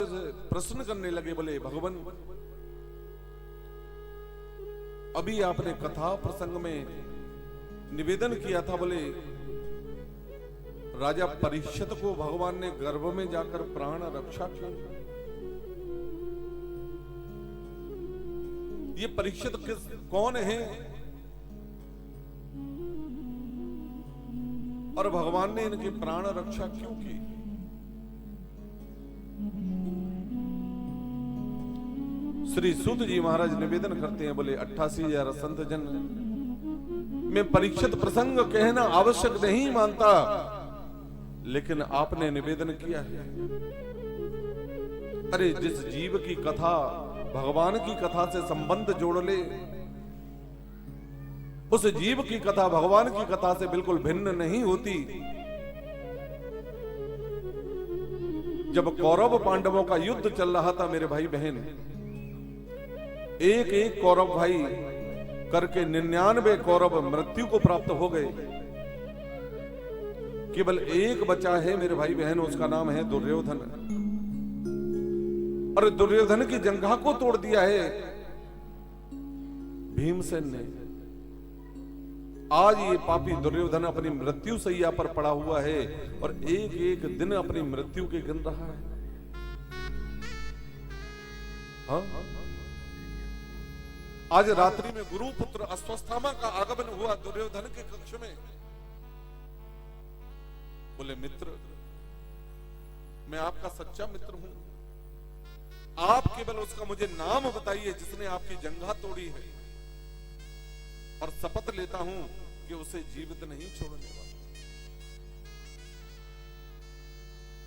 प्रश्न करने लगे, बोले भगवान अभी आपने कथा प्रसंग में निवेदन किया था, बोले राजा परीक्षित को भगवान ने गर्भ में जाकर प्राण रक्षा की। ये परीक्षित कौन है और भगवान ने इनकी प्राण रक्षा क्यों की? श्री सूत जी महाराज निवेदन करते हैं, बोले 88,000 संत जन में परीक्षित प्रसंग कहना आवश्यक नहीं मानता, लेकिन आपने निवेदन किया है। अरे जिस जीव की कथा भगवान की कथा से संबंध जोड़ ले, उस जीव की कथा भगवान की कथा से बिल्कुल भिन्न नहीं होती। जब कौरव पांडवों का युद्ध चल रहा था मेरे भाई बहन, एक एक कौरव भाई करके 99 कौरव मृत्यु को प्राप्त हो गए। केवल एक बचा है मेरे भाई बहन, उसका नाम है दुर्योधन। और दुर्योधन की जंघा को तोड़ दिया है भीमसेन ने। आज ये पापी दुर्योधन अपनी मृत्यु सैया पर पड़ा हुआ है और एक एक दिन अपनी मृत्यु के गिन रहा है। हाँ? आज रात्रि में गुरु पुत्र अश्वस्थामा का आगमन हुआ दुर्योधन के कक्ष में। बोले मित्र, मैं आपका सच्चा मित्र हूं, आप केवल उसका मुझे नाम बताइए जिसने आपकी जंघा तोड़ी है, और शपथ लेता हूं कि उसे जीवित नहीं छोड़ने वाला।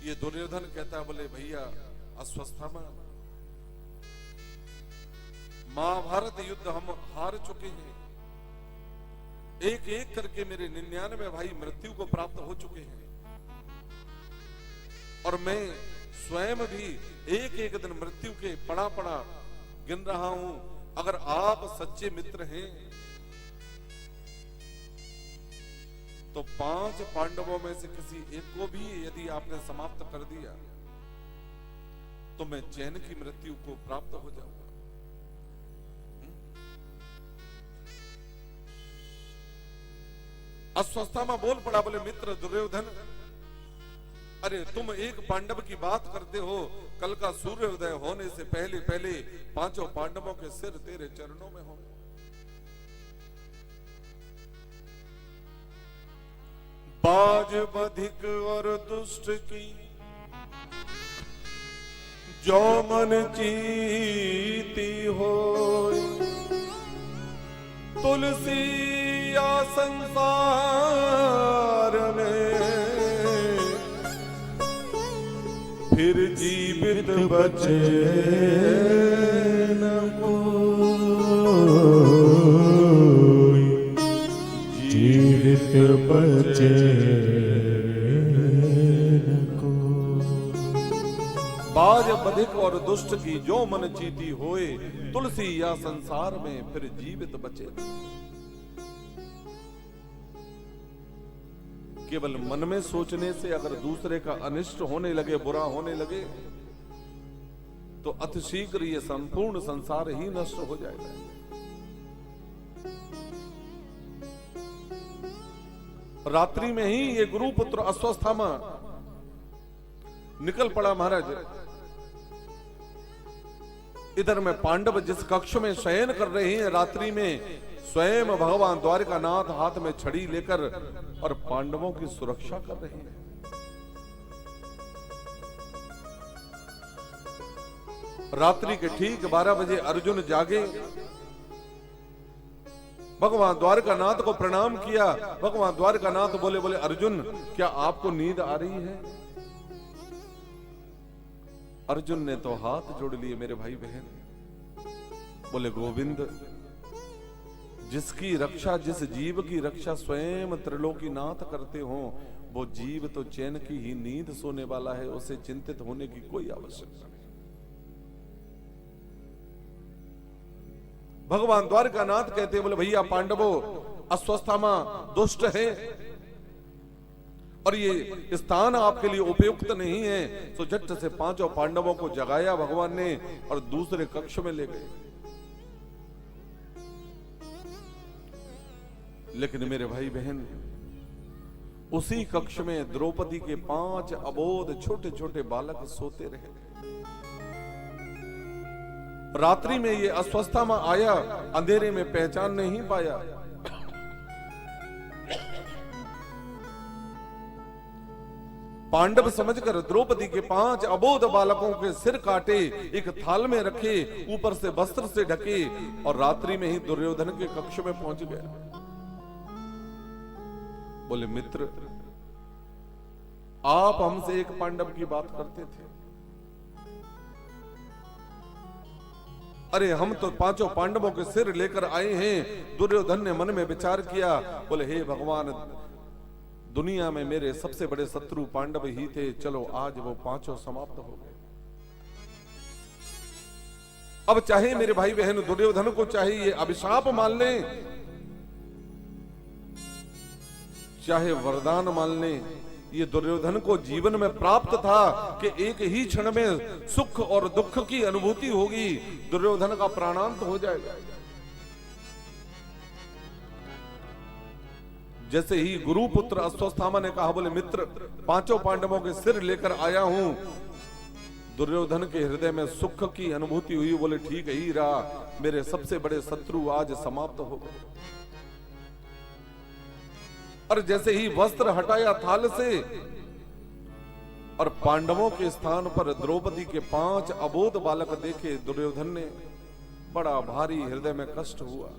ये दुर्योधन कहता है, बोले भैया अश्वस्थामा, महाभारत युद्ध हम हार चुके हैं, एक एक करके मेरे 99 भाई मृत्यु को प्राप्त हो चुके हैं, और मैं स्वयं भी एक एक दिन मृत्यु के पड़ा पड़ा गिन रहा हूं। अगर आप सच्चे मित्र हैं तो 5 पांडवों में से किसी एक को भी यदि आपने समाप्त कर दिया तो मैं चैन की मृत्यु को प्राप्त हो जाऊंगा। अश्वस्थामा बोल पड़ा, बोले मित्र दुर्योधन, अरे तुम एक पांडव की बात करते हो, कल का सूर्योदय होने से पहले पहले 5 पांडवों के सिर तेरे चरणों में हो। बाज बधिक और दुष्ट की जो मन चीती हो, तुलसी या संसार में फिर जीवित बचे न कोई, जीवित बचे न कोई। बाज बधिक और दुष्ट की जो मन चीती होए, तुलसी या संसार में फिर जीवित बचे। केवल मन में सोचने से अगर दूसरे का अनिष्ट होने लगे, बुरा होने लगे, तो अतिशीघ्र ये संपूर्ण संसार ही नष्ट हो जाएगा। रात्रि में ही ये गुरु पुत्र अश्वस्थामा निकल पड़ा महाराज। इधर में पांडव जिस कक्ष में शयन कर रहे हैं, रात्रि में स्वयं भगवान द्वारिकानाथ हाथ में छड़ी लेकर और पांडवों की सुरक्षा कर रहे हैं। रात्रि के ठीक 12 बजे अर्जुन जागे, भगवान द्वारकानाथ को प्रणाम किया। भगवान द्वारकानाथ बोले, बोले अर्जुन क्या आपको नींद आ रही है? अर्जुन ने तो हाथ जोड़ लिए मेरे भाई बहन, बोले गोविंद, जिसकी रक्षा, जिस जीव की रक्षा स्वयं त्रिलोकीनाथ करते हो, वो जीव तो चैन की ही नींद सोने वाला है, उसे चिंतित होने की कोई आवश्यकता नहीं। भगवान द्वारकानाथ कहते, बोले भैया पांडवों, अश्वस्थामा दुष्ट है, और ये स्थान आपके लिए उपयुक्त नहीं है। तो झट से पांचों पांडवों को जगाया भगवान ने और दूसरे कक्ष में ले गए। लेकिन मेरे भाई बहन, उसी कक्ष में द्रौपदी के 5 अबोध छोटे छोटे बालक सोते रहे। रात्रि में ये अस्वस्थता में आया, अंधेरे में पहचान नहीं पाया। पांडव समझकर द्रौपदी के 5 अबोध बालकों के सिर काटे, एक थाल में रखे, ऊपर से वस्त्र से ढके और रात्रि में ही दुर्योधन के कक्ष में पहुंच गए। बोले मित्र, आप हमसे एक पांडव की बात करते थे, अरे हम तो 5 पांडवों के सिर लेकर आए हैं। दुर्योधन ने मन में विचार किया, बोले हे भगवान, दुनिया में मेरे सबसे बड़े शत्रु पांडव ही थे, चलो आज वो 5 समाप्त हो गए। अब चाहे मेरे भाई बहन दुर्योधन को चाहे ये अभिशाप मान लें, चाहे वरदान मान लें, ये दुर्योधन को जीवन में प्राप्त था कि एक ही क्षण में सुख और दुख की अनुभूति होगी, दुर्योधन का प्राणांत हो जाएगा। जैसे ही गुरुपुत्र अश्वत्थामा ने कहा, बोले मित्र, 5 पांडवों के सिर लेकर आया हूं, दुर्योधन के हृदय में सुख की अनुभूति हुई। बोले ठीक ही रहा, मेरे सबसे बड़े शत्रु आज समाप्त हो गए। और जैसे ही वस्त्र हटाया थाल से और पांडवों के स्थान पर द्रौपदी के 5 अबोध बालक देखे, दुर्योधन ने बड़ा भारी हृदय में कष्ट हुआ।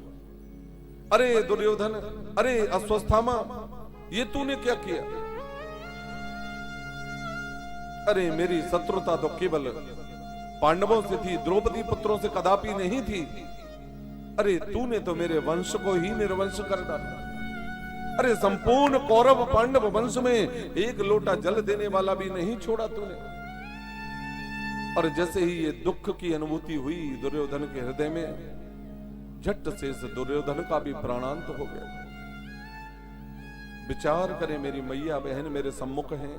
अरे दुर्योधन, अरे अश्वत्थामा, ये तूने क्या किया? अरे मेरी शत्रुता तो केवल पांडवों से थी, द्रौपदी पुत्रों से कदापि नहीं थी। अरे तूने तो मेरे वंश को ही निर्वंश कर डाला। अरे संपूर्ण कौरव पांडव वंश में एक लोटा जल देने वाला भी नहीं छोड़ा तूने। और जैसे ही ये दुख की अनुभूति हुई दुर्योधन के हृदय में, झट से इस दुर्योधन का भी प्राणांत हो गया। विचार करें, मेरी मैया बहन मेरे सम्मुख हैं।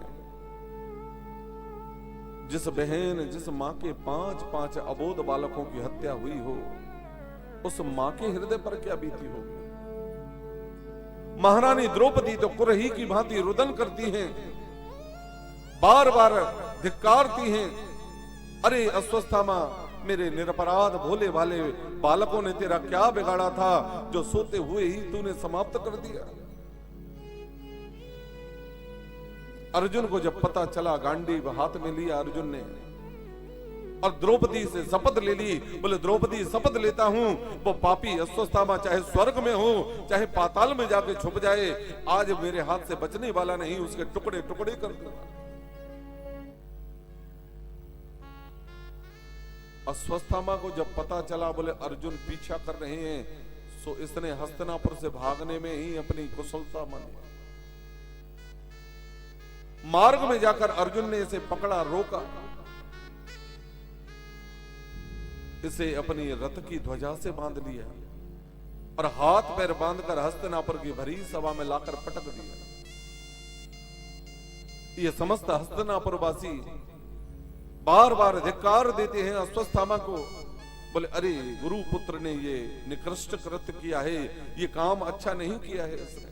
जिस बहन, जिस मां के 5 अबोध बालकों की हत्या हुई हो, उस मां के हृदय पर क्या बीती होगी? महारानी द्रौपदी तो कुरही की भांति रुदन करती हैं, बार बार धिक्कारती हैं। अरे अश्वत्थामा, मेरे निरपराध भोले भाले बालकों ने तेरा क्या बिगाड़ा था जो सोते हुए ही तूने समाप्त कर दिया? अर्जुन को जब पता चला, गांडीव हाथ में लिया अर्जुन ने और द्रौपदी से शपथ ले ली। बोले द्रौपदी, शपथ लेता हूं, वो पापी अश्वत्थामा चाहे स्वर्ग में हो चाहे पाताल में जाके छुप जाए, आज मेरे हाथ से बचने वाला नहीं, उसके टुकड़े टुकड़े कर दूंगा। अश्वत्थामा को जब पता चला, बोले अर्जुन पीछा कर रहे हैं, सो इसने हस्तिनापुर से भागने में ही अपनी कुशलता मानी। मार्ग में जाकर अर्जुन ने इसे पकड़ा, रोका, इसे अपनी रथ की ध्वजा से बांध लिया और हाथ पैर बांधकर हस्तिनापुर की भरी सभा में लाकर पटक दिया। ये समस्त हस्तिनापुरवासी बार बार धिक्कार देते हैं अश्वत्थामा को। बोले अरे गुरुपुत्र ने ये निकृष्ट कृत्य किया है, ये काम अच्छा नहीं किया है इसने।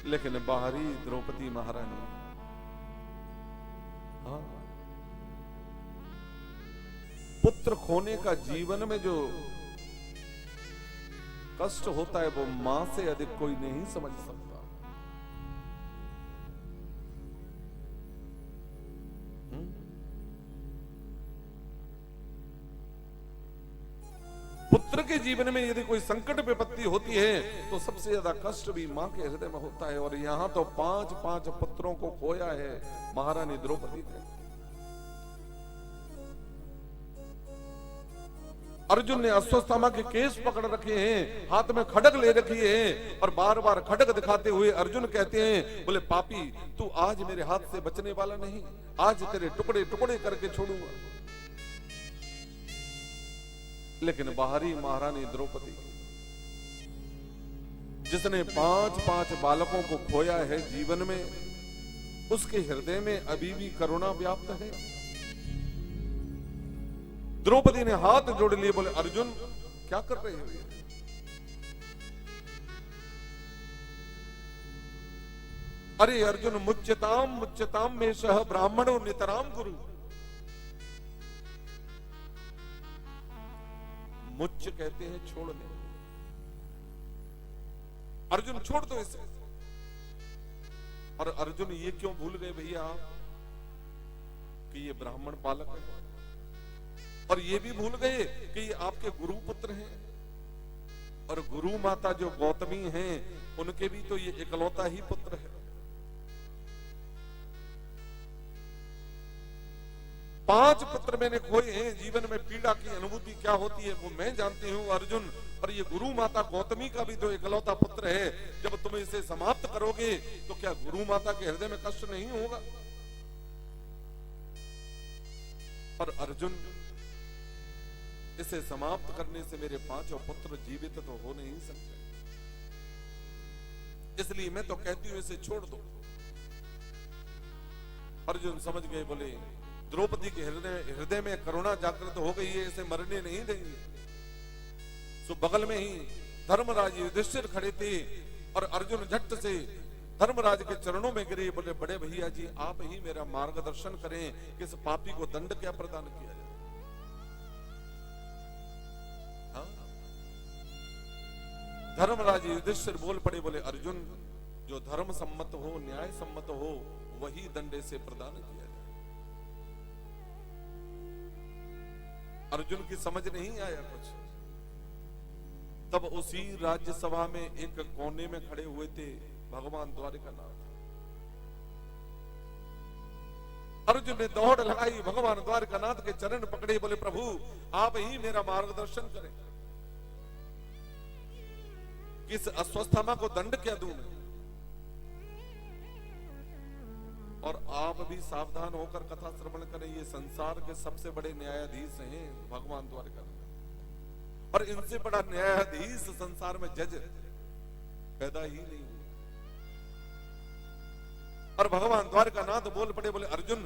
लेकिन बाहरी द्रौपदी महारानी, हाँ, पुत्र खोने का जीवन में जो कष्ट होता है वो मां से अधिक कोई नहीं समझ सकता। पुत्र के जीवन में यदि कोई संकट विपत्ति होती है तो सबसे ज्यादा कष्ट भी मां के हृदय में होता है। और यहां तो 5 पुत्रों को खोया है महारानी द्रौपदी ने। अर्जुन ने अश्वत्थामा के केस पकड़ रखे हैं, हाथ में खड्ग ले रखी है और बार बार खड्ग दिखाते हुए अर्जुन कहते हैं, बोले पापी, तू आज मेरे हाथ से बचने वाला नहीं, आज तेरे टुकड़े टुकड़े करके छोड़ूंगा। लेकिन बाहरी महारानी द्रौपदी जिसने 5-5 बालकों को खोया है जीवन में, उसके हृदय में अभी भी करुणा व्याप्त है। द्रौपदी ने हाथ जोड़ लिए, बोले अर्जुन क्या कर रहे हो ये? अरे अर्जुन मुच्यताम में सह ब्राह्मणों नितराम गुरु। मुच्य कहते हैं छोड़ने। अर्जुन छोड़ दो इसे। और अर्जुन ये क्यों भूल गए भैया कि ये ब्राह्मण पालक है, और ये भी भूल गए कि ये आपके गुरु पुत्र हैं, और गुरु माता जो गौतमी हैं उनके भी तो ये इकलौता ही पुत्र है। 5 पुत्र मैंने खोए हैं, जीवन में पीड़ा की अनुभूति क्या होती है वो मैं जानती हूं अर्जुन, और ये गुरु माता गौतमी का भी तो इकलौता पुत्र है। जब तुम इसे समाप्त करोगे तो क्या गुरु माता के हृदय में कष्ट नहीं होगा? और अर्जुन, इसे समाप्त करने से मेरे 5 पुत्र जीवित तो हो नहीं सकते, इसलिए मैं तो कहती हूं इसे छोड़ दो। अर्जुन समझ गए, बोले द्रौपदी के हृदय में करुणा जागृत हो गई है, इसे मरने नहीं देंगे। सो बगल में ही धर्मराज युधिष्ठिर खड़े थे, और अर्जुन झट से धर्मराज के चरणों में गिरे, बोले बड़े भैया जी आप ही मेरा मार्गदर्शन करें कि इस पापी को दंड क्या प्रदान किया जाए। हाँ? धर्मराज युधिष्ठिर बोल पड़े, बोले अर्जुन जो धर्म सम्मत हो, न्याय सम्मत हो, वही दंड से प्रदान किया जाए। अर्जुन की समझ नहीं आया कुछ। तब उसी राज्यसभा में एक कोने में खड़े हुए थे भगवान द्वारिकानाथ। अर्जुन ने दौड़ लगाई, भगवान द्वारिकानाथ के चरण पकड़े, बोले प्रभु आप ही मेरा मार्गदर्शन करें, किस अस्वस्थमा को दंड क्या दूं मैं? और आप भी सावधान होकर कथा श्रवण करें, ये संसार के सबसे बड़े न्यायाधीश हैं भगवान द्वारिकानाथ, और इनसे बड़ा न्यायाधीश संसार में जज पैदा ही नहीं हुआ। और भगवान द्वारिकानाथ बोल पड़े, बोले अर्जुन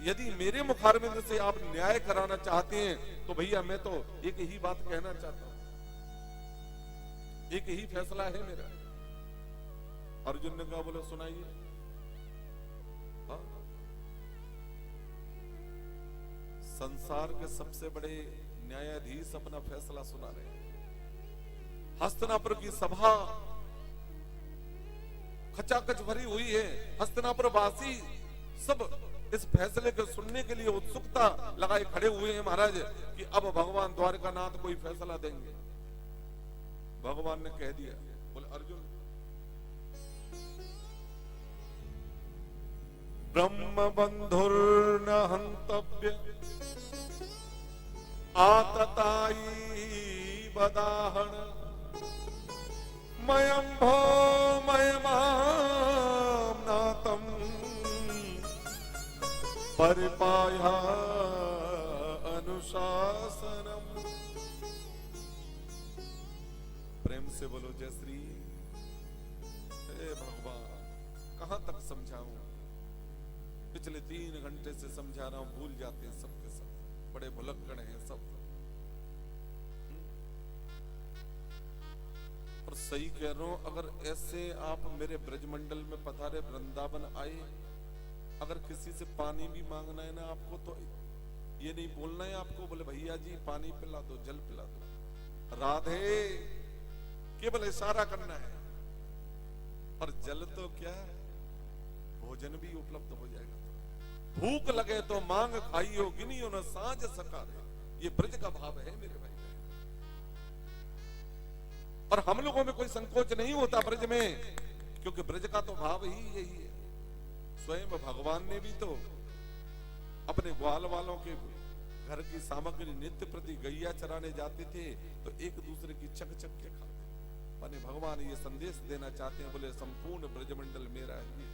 यदि मेरे मुखारविंद से आप न्याय कराना चाहते हैं तो भैया मैं तो एक ही बात कहना चाहता हूं, एक ही फैसला है मेरा। अर्जुन ने कहा, बोले सुनाइए। संसार के सबसे बड़े न्यायाधीश अपना फैसला सुना रहे हैं। हस्तिनापुर की सभा खचाखच भरी हुई है, हस्तिनापुर वासी सब इस फैसले को सुनने के लिए उत्सुकता लगाए खड़े हुए हैं महाराज कि अब भगवान द्वारिकानाथ कोई फैसला देंगे। भगवान ने कह दिया, बोले अर्जुन ब्रह्म बंधुर्न हंतव्य आतताई बदाहन मयम भो मयमाम नातम परिपाया अनुशासनम। प्रेम से बोलो जय श्री। हे भगवान कहां तक समझाऊं, पिछले 3 घंटे से समझा रहा हूं, भूल जाते हैं सबके सब, बड़े भुलक्कड़ हैं सब। और सही कह रहा हूं, अगर ऐसे आप मेरे ब्रजमंडल में पधारे, वृंदावन आए, अगर किसी से पानी भी मांगना है ना आपको, तो ये नहीं बोलना है आपको, बोले भैया जी पानी पिला दो, जल पिला दो, राधे केवल इशारा करना है। और जल तो क्या, भोजन भी उपलब्ध हो जाएगा। भूख लगे तो मांग खाइयो, गिनियो न साझ सकारे। ये ब्रज का भाव है मेरे भाई। और हम लोगों में कोई संकोच नहीं होता ब्रज में, क्योंकि ब्रज का तो भाव ही यही है। स्वयं भगवान ने भी तो अपने ग्वाल वालों के घर की सामग्री नित्य प्रति गैया चराने जाते थे तो एक दूसरे की चक चक के खाते। माने भगवान ये संदेश देना चाहते हैं, बोले संपूर्ण ब्रजमंडल मेरा ही।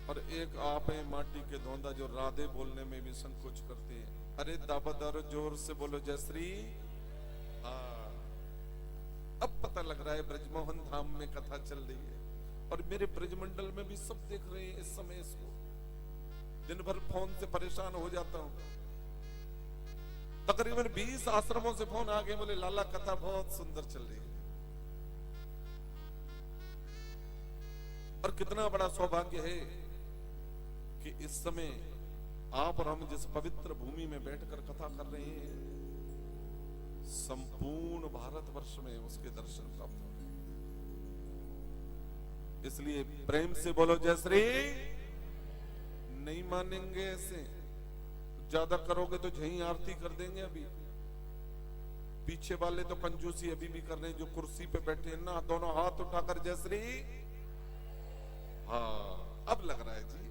और एक आप है माटी के धोंदा जो राधे बोलने में भी संकोच करते हैं। अरे दाबदार जोर से बोलो जय श्री। अब पता लग रहा है ब्रजमोहन धाम में कथा चल रही है और मेरे ब्रजमंडल में भी सब देख रहे हैं इस समय इसको। दिन भर फोन से परेशान हो जाता हूं। तकरीबन 20 आश्रमों से फोन आ गए, बोले लाला कथा बहुत सुंदर चल रही है। और कितना बड़ा सौभाग्य है कि इस समय आप और हम जिस पवित्र भूमि में बैठकर कथा कर रहे हैं, संपूर्ण भारतवर्ष में उसके दर्शन प्राप्त हो रहे हैं। इसलिए प्रेम से बोलो जय श्री। नहीं मानेंगे ऐसे, ज्यादा करोगे तो यहीं आरती कर देंगे। अभी पीछे वाले तो कंजूसी अभी भी कर रहे हैं, जो कुर्सी पे बैठे हैं ना, दोनों हाथ उठाकर जय श्री। हाँ अब लग रहा है जी।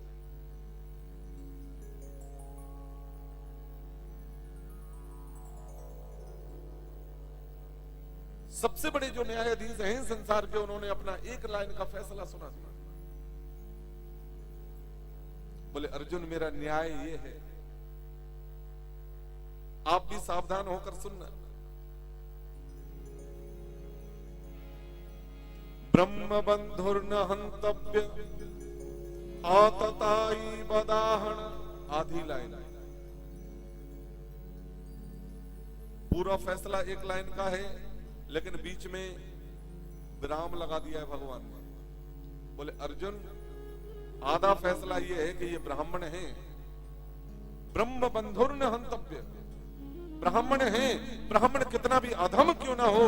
सबसे बड़े जो न्यायाधीश हैं संसार के, उन्होंने अपना एक लाइन का फैसला सुना दिया। बोले अर्जुन मेरा न्याय ये है, आप भी सावधान होकर सुनना। ब्रह्म बंधुर्न हंतव्य आतताई बदाहन। आधी लाइन, पूरा फैसला एक लाइन का है, लेकिन बीच में विराम लगा दिया है भगवान ने। बोले अर्जुन आधा फैसला ये है कि ये ब्राह्मण हैं, ब्रह्म बंधुर्न हंतव्य। ब्राह्मण हैं, ब्राह्मण कितना भी अधम क्यों ना हो,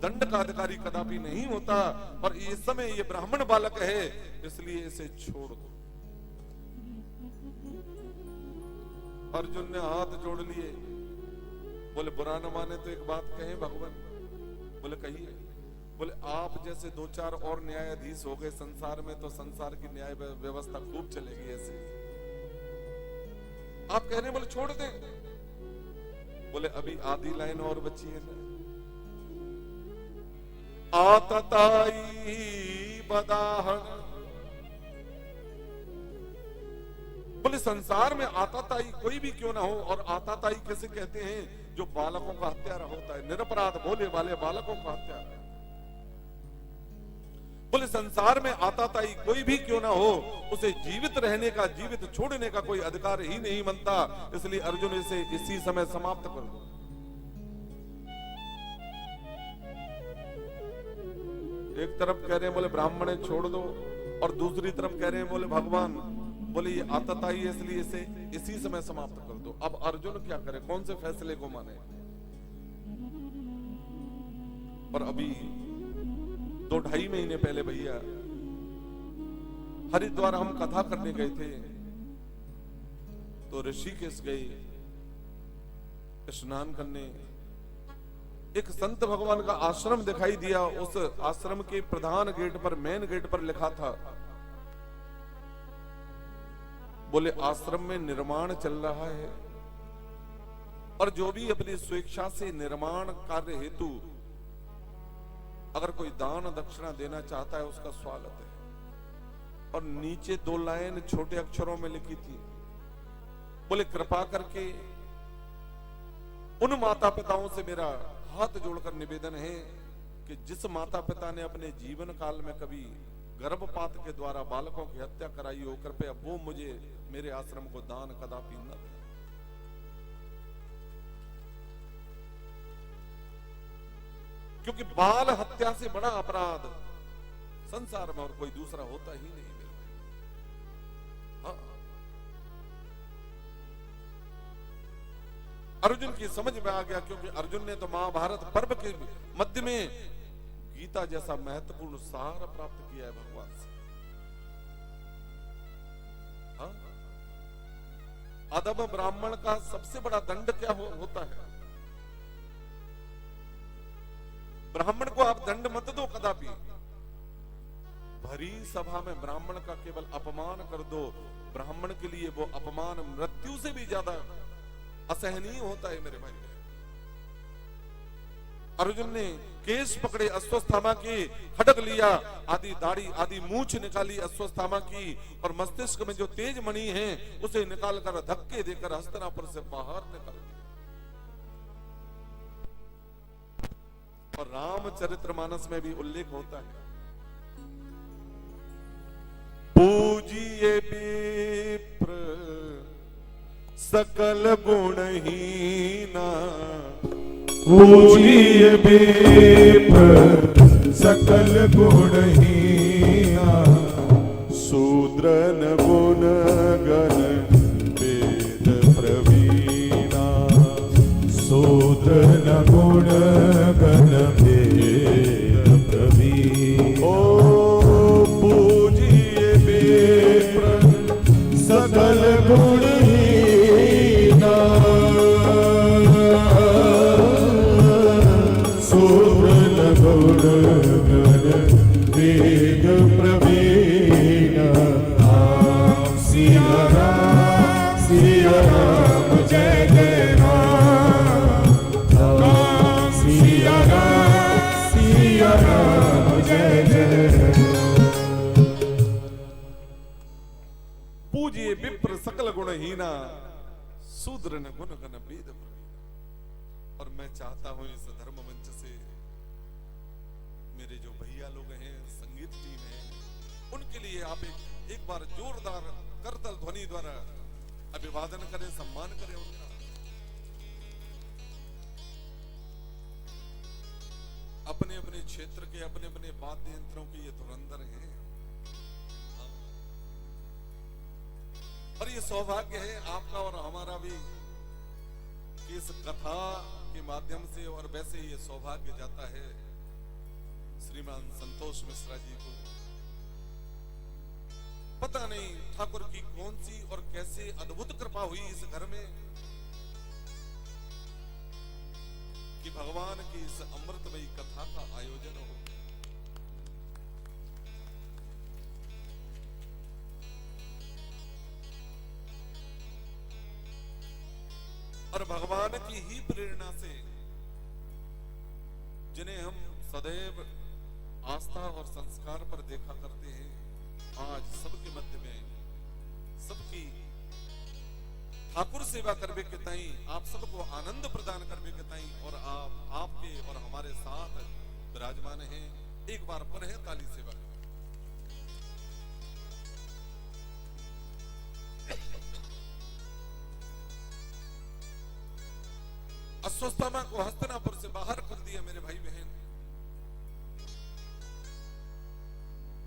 दंड का अधिकारी कदापि नहीं होता। और इस समय ये ब्राह्मण बालक है, इसलिए इसे छोड़ दो। अर्जुन ने हाथ जोड़ लिए। बोले बुरा न माने तो एक बात कहें भगवान। बोले कहिए। बोले आप जैसे 2-4 और न्यायाधीश हो गए संसार में, तो संसार की न्याय व्यवस्था खूब चलेगी ऐसे। आप कह रहे हैं, बोले छोड़ दें। बोले अभी आधी लाइन और बची है ना। आतताई बदाहन। बोले संसार में आताताई कोई भी क्यों ना हो, और आताताई कैसे कहते हैं, जो बालकों का हत्यारा होता है, निरपराध बोले वाले बालकों का हत्यारा। बोले संसार में आताताई कोई भी क्यों ना हो, उसे जीवित रहने का, जीवित छोड़ने का कोई अधिकार ही नहीं बनता। इसलिए अर्जुन इसे इसी समय समाप्त कर दो। एक तरफ कह रहे हैं बोले ब्राह्मण छोड़ दो, और दूसरी तरफ कह रहे हैं बोले भगवान बोले ये आतताई है, इसलिए इसे इसी समय समाप्त कर दो। अब अर्जुन क्या करे, कौन से फैसले को माने। पर अभी 2-2.5 महीने पहले भैया हरिद्वार हम कथा करने गए थे, तो ऋषिकेश गए स्नान करने। एक संत भगवान का आश्रम दिखाई दिया। उस आश्रम के प्रधान गेट पर, मेन गेट पर लिखा था, बोले आश्रम में निर्माण चल रहा है, और जो भी अपनी स्वेच्छा से निर्माण कार्य हेतु अगर कोई दान दक्षिणा देना चाहता है, उसका स्वागत है। और नीचे 2 लाइन छोटे अक्षरों में लिखी थी, बोले कृपा करके उन माता पिताओं से मेरा हाथ जोड़कर निवेदन है कि जिस माता पिता ने अपने जीवन काल में कभी गर्भपात के द्वारा बालकों की हत्या कराई हो, कृपया वो मुझे मेरे आश्रम को दान कदापि न दे। क्योंकि बाल हत्या से बड़ा अपराध संसार में और कोई दूसरा होता ही नहीं। हाँ। अर्जुन की समझ में आ गया, क्योंकि अर्जुन ने तो महाभारत पर्व के मध्य में गीता जैसा महत्वपूर्ण सार प्राप्त किया है भगवान से। हाँ? अधम ब्राह्मण का सबसे बड़ा दंड क्या होता है? ब्राह्मण को आप दंड मत दो कदापि, भरी सभा में ब्राह्मण का केवल अपमान कर दो। ब्राह्मण के लिए वो अपमान मृत्यु से भी ज्यादा असहनीय होता है मेरे भाई। अर्जुन ने केश पकड़े अश्वत्थामा के, खड्ग लिया, आदि दाढ़ी आदि मूछ निकाली अश्वत्थामा की, और मस्तिष्क में जो तेज मणि है उसे निकालकर धक्के देकर हस्तिनापुर से बाहर निकाल दिया। और रामचरितमानस में भी उल्लेख होता है, पूजिए विप्र सकल गुणहीना, पूजिए विप्र सकल गुणहीना, शूद्र न गुण गण वेद प्रवीणा, शूद्र न गुण गण वेद प्रवीण। ओ पूजिए विप्र सकल गुणहीना, शूद्र न गुण गण वेद प्रवीण। राम सिया राम जय जय राम, राम सिया राम जय जय। पूजिए विप्र सकल गुणहीना, शूद्र न गुण गण वेद प्रवीण। और मैं चाहता हूं इस धर्म मंच से मेरे जो भैया लोग हैं, संगीत टीम है, उनके लिए आप एक बार जोरदार करतल ध्वनि द्वारा अभिवादन करें, सम्मान करें उनका। अपने अपने क्षेत्र के अपने अपने वाद्य यंत्रों के ये धुरंधर हैं, और ये सौभाग्य है आपका और हमारा भी कि इस कथा के माध्यम से, और वैसे ये सौभाग्य जाता है श्रीमान संतोष मिश्रा जी को। पता नहीं ठाकुर की कौन सी और कैसे अद्भुत कृपा हुई इस घर में कि भगवान की इस अमृतमयी कथा का आयोजन हो। और भगवान की ही प्रेरणा से, जिन्हें हम सदैव आस्था और संस्कार पर देखा करते हैं, आज सबके मध्य में सबकी ठाकुर सेवा करने के ताई, आप सबको आनंद प्रदान करने के ताई, और आप आपके और हमारे साथ विराजमान हैं। एक बार पुनः ताली सेवा। अस्वस्थमा को हस्तिनापुर से बाहर कर दिया मेरे भाई बहन,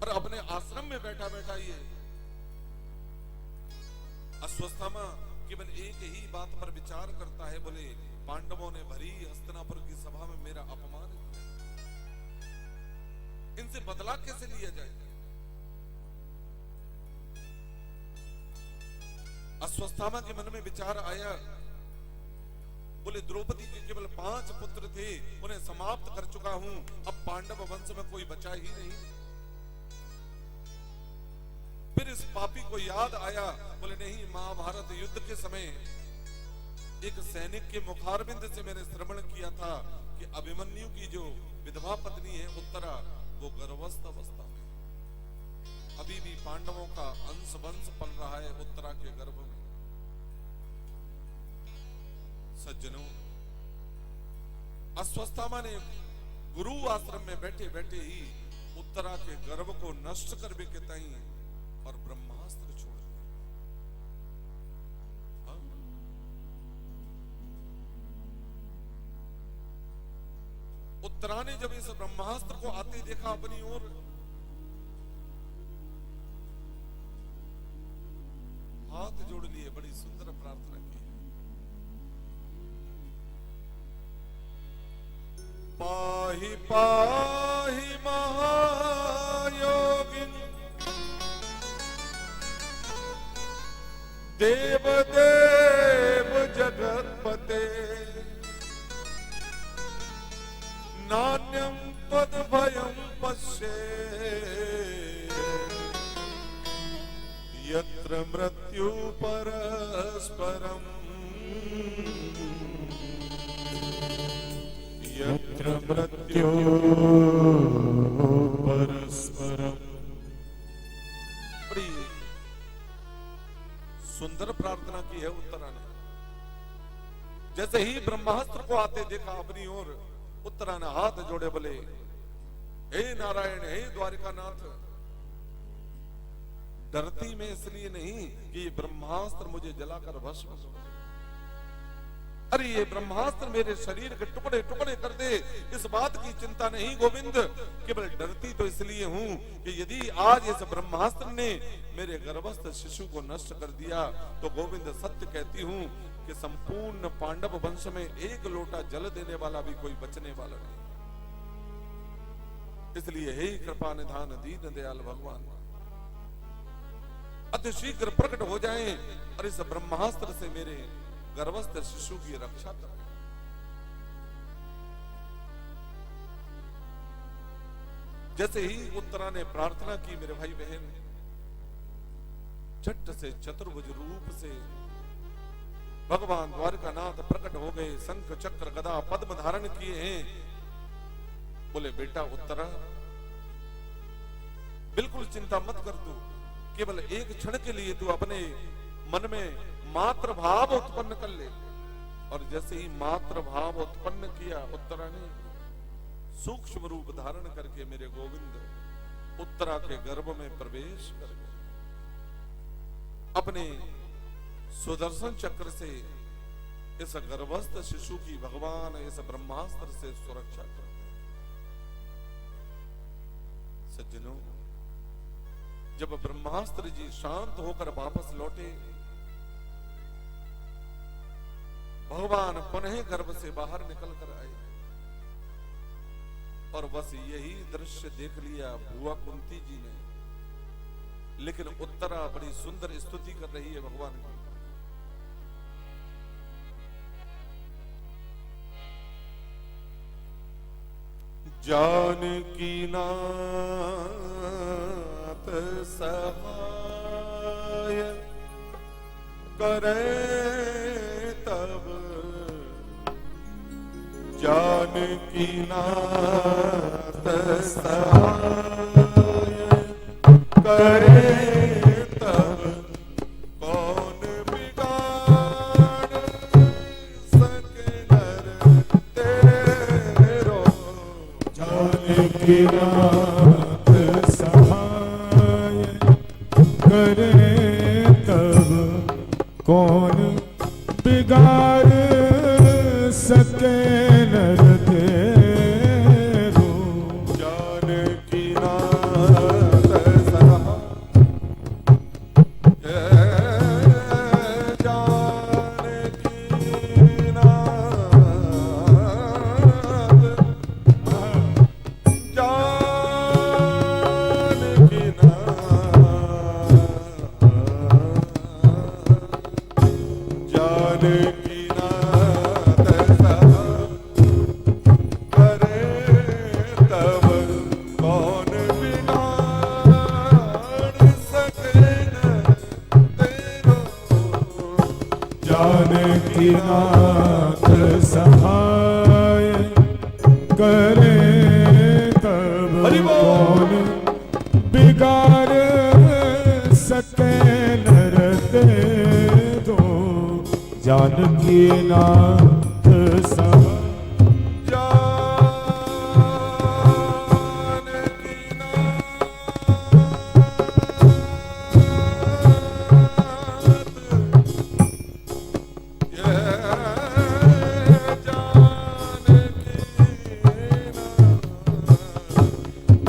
और अपने आश्रम में बैठा बैठा ये अस्वस्थमा केवल एक ही बात पर विचार करता है, बोले पांडवों ने भरी हस्तिनापुर की सभा में मेरा अपमान किया, इनसे बदला कैसे लिया जाए। अस्वस्थामा के मन में विचार आया, बोले द्रौपदी के केवल 5 पुत्र थे, उन्हें समाप्त कर चुका हूं, अब पांडव वंश में कोई बचा ही नहीं। फिर इस पापी को याद आया, बोले नहीं, महाभारत युद्ध के समय एक सैनिक के मुखारबिंद से मैंने श्रवण किया था कि अभिमन्यु की जो विधवा पत्नी है उत्तरा, वो गर्भस्थ अवस्था में, अभी भी पांडवों का अंश वंश पल रहा है उत्तरा के गर्भ में। सज्जनों, अस्वस्थामा ने गुरु आश्रम में बैठे बैठे ही उत्तरा के गर्भ को नष्ट करने के ताई और ब्रह्मास्त्र छोड़ दिया। उत्तरा ने जब इस ब्रह्मास्त्र को आते देखा अपनी ओर, हाथ जोड़ लिए, बड़ी सुंदर प्रार्थना की, पाहि पाहि महायोगिन देव देव जगतपते, नान्यं तद भयं पश्ये यत्र मृत्यु परस्परम्, यत्र मृत्यु परस्परम्। बड़ी सुंदर प्रार्थना की है उत्तरा ने। जैसे ही ब्रह्मास्त्र को आते देखा अपनी ओर, उत्तरा ने हाथ जोड़े बोले, हे नारायण, हे द्वारिकानाथ, डरती मैं इसलिए नहीं कि ये ब्रह्मास्त्र मुझे जलाकर भस्म कर दे। अरे ये ब्रह्मास्त्र मेरे शरीर के टुकड़े टुकड़े कर दे, इस बात की चिंता नहीं गोविंद। केवल डरती तो इसलिए हूं कि यदि आज इस ब्रह्मास्त्र ने मेरे गर्भस्थ शिशु को नष्ट कर दिया तो गोविंद सत्य कहती हूं कि संपूर्ण पांडव वंश में एक लोटा जल देने वाला भी कोई बचने वाला नहीं। इसलिए हे कृपा निधान दीन दयाल भगवान, अति शीघ्र प्रकट हो जाएं और इस ब्रह्मास्त्र से मेरे गर्भस्थ शिशु की रक्षा करें। जैसे ही उत्तरा ने प्रार्थना की, मेरे भाई बहन, झट से चतुर्भुज रूप से भगवान द्वारकानाथ प्रकट हो गए। शंख चक्र गदा पद्म धारण किए हैं। बोले, बेटा उत्तरा, बिल्कुल चिंता मत कर, तू केवल एक क्षण के लिए तू अपने मन में मात्र भाव उत्पन्न कर ले। और जैसे ही मात्र भाव उत्पन्न किया, उत्तरा ने सूक्ष्म रूप धारण करके मेरे गोविंद उत्तरा के गर्भ में प्रवेश कर गए। अपने सुदर्शन चक्र से इस गर्भस्थ शिशु की भगवान इस ब्रह्मास्त्र से सुरक्षा करते हैं। सज्जनों, जब ब्रह्मास्त्र जी शांत होकर वापस लौटे, भगवान पुनः गर्भ से बाहर निकल कर आए और बस यही दृश्य देख लिया बुआ कुंती जी ने। लेकिन उत्तरा बड़ी सुंदर स्तुति कर रही है भगवान की। जानकी नाथ सहाय करे तब, जानकी नाथ सहाय करे तब, कौन बिगाड़ सके नर तेरो। जानकी नाथ सहाय करे तब, कौन बिगाड़ सके नर तेरो। जानकी नाथ सहाय, जानकी नाथ, जानकी नाथ, जानकी जानकी नाथ सहाय करे तब, कौन बिगाड़ सके नर तेरो। जानकी नाथ सहाय,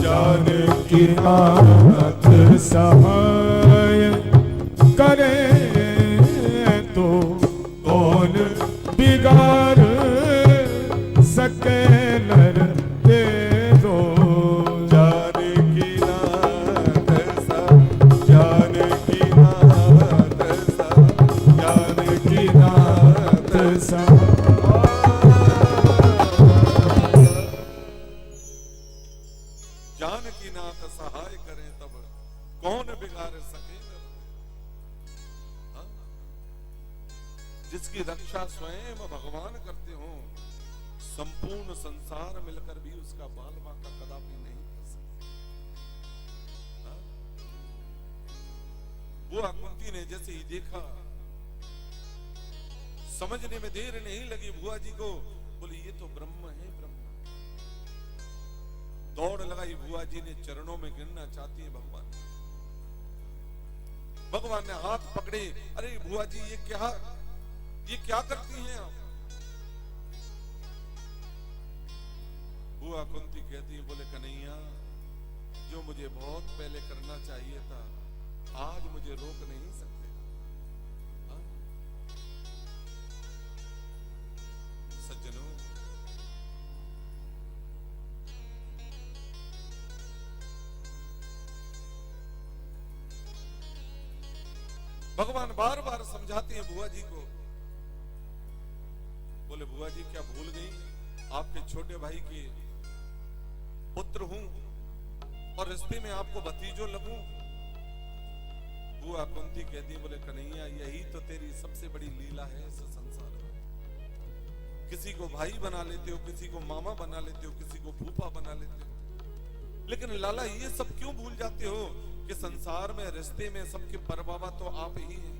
जानकी नाथ सहाय करे तो, कौन बिगाड़ सके नर तेरो। जानकी नाथ जानकी नाथ जानकी नाथ जानकी नाथ सहाय करें तब, कौन बिगाड़ सके। जिसकी रक्षा स्वयं भगवान करते हो, संपूर्ण संसार मिलकर भी उसका बाल बांका कदापि नहीं कर सकते। बुआ कुंती ने जैसे ही देखा, समझने में देर नहीं लगी बुआ जी को। बोली, ये तो ब्रह्म है, ब्रह्म। दौड़ लगाई, बुआ जी ने चरणों में गिरना चाहती है भगवान। भगवान ने हाथ पकड़े, अरे बुआ जी ये क्या करती हैं आप? बुआ कुंती कहती है, बोले कन्हैया जो मुझे बहुत पहले करना चाहिए था आज मुझे रोक नहीं सकते। हाँ? सज्जनों, भगवान बार बार समझाते हैं बुआ जी को। बोले बुआ जी क्या भूल गई, आपके छोटे भाई के पुत्र हूं और रिश्ते में आपको भतीजों लगूं। बुआ कुंती कहती, बोले कन्हैया यही तो तेरी सबसे बड़ी लीला है इस संसार में। किसी को भाई बना लेते हो, किसी को मामा बना लेते हो, किसी को फूफा बना लेते हो, लेकिन लाला ये सब क्यों भूल जाते हो कि संसार में रिश्ते में सबके परबाबा तो आप ही हैं।